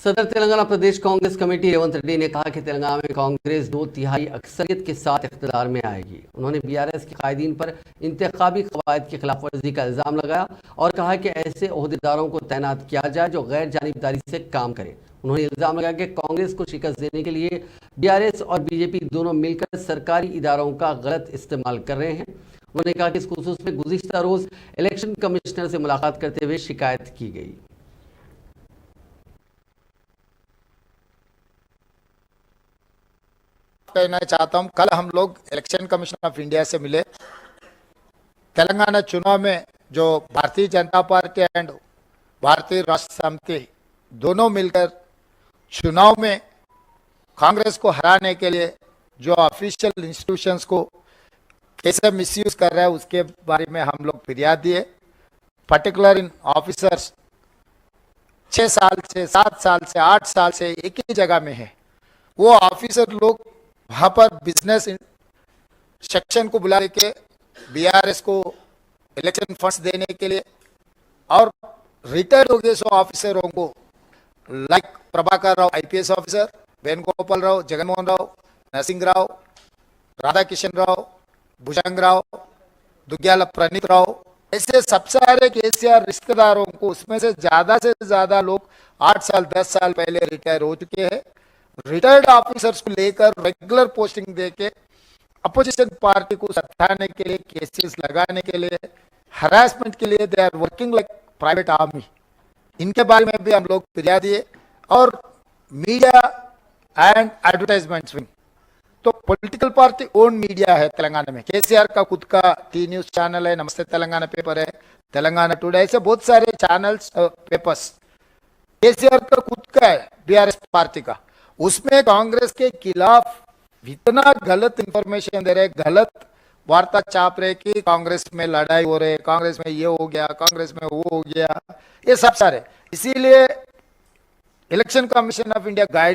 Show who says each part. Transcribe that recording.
Speaker 1: सदर तेलंगाना प्रदेश कांग्रेस कमेटी रेवंत रेड्डी ने कहा कि तेलंगाना में कांग्रेस 2/3 अक्सरियत के साथ इख्तियार में आएगी। उन्होंने बीआरएस के कायदीन पर इंतखाबी कवायद की खिलाफ वर्जी का इल्ज़ाम लगाया और कहा कि ऐसे ओहदेदारों को तैनात किया जाए जो गैर जानिबदारी से काम करें। उन्होंने इल्ज़ाम लगाया कि कांग्रेस को शिकस्त देने के लिए बीआरएस और बीजेपी दोनों मिलकर सरकारी इदारों का गलत इस्तेमाल कर रहे हैं। उन्होंने कहा कि इस खुसूस में गुज़िश्ता रोज़ इलेक्शन कमिश्नर से मुलाकात करते हुए शिकायत की गई।
Speaker 2: कहना चाहता हूं, कल हम लोग इलेक्शन कमीशन ऑफ इंडिया से मिले। तेलंगाना चुनाव में जो भारतीय जनता पार्टी एंड भारतीय राष्ट्र समिति दोनों मिलकर चुनाव में कांग्रेस को हराने के लिए जो ऑफिशियल इंस्टीट्यूशंस को कैसे मिसयूज कर रहा है उसके बारे में हम लोग फिरियाद दिए। पर्टिकुलर इन ऑफिसर्स 6 साल से 7 साल से 8 साल से एक ही जगह में है। वो ऑफिसर लोग वहाँ पर बिजनेस सेक्शन को बुला के बीआरएस को इलेक्शन फंड्स देने के लिए और रिटायर्ड हो गए सो ऑफिसरों को like Prabhakar Rao IPS officer, Venugopal Rao, Jaganmohan Rao, Narasimha Rao, Radha Kishan Rao, Bhujang Rao, Duggyal Praneeth Rao, ऐसे सब सारे केसीआर रिश्तेदारों को उसमें से ज्यादा लोग 8 साल 10 साल पहले रिटायर हो चुके हैं। रिटायर्ड ऑफिसर्स को लेकर रेगुलर पोस्टिंग देके अपोजिशन पार्टी को सताने के लिए, केसेस लगाने के लिए, हरासमेंट के लिए they are working like private army. इनके बारे में भी हम लोग फिरियाद दिए। और मीडिया एंड एडवर्टाइजमेंट विंग तो पॉलिटिकल पार्टी ओन मीडिया है तेलंगाना में। केसीआर का खुद का टी न्यूज चैनल है, नमस्ते तेलंगाना पेपर है, तेलंगाना टुडे, ऐसे बहुत सारे चैनल्स पेपर्स केसीआर का खुद का है, बीआरएस पार्टी का। उसमें कांग्रेस के खिलाफ इतना गलत इंफॉर्मेशन दे रहे, गलत वार्ता छाप रहे कि कांग्रेस में लड़ाई हो रही, कांग्रेस में ये हो गया, कांग्रेस में वो हो गया, ये सब सारे। इसीलिए election commission of India guide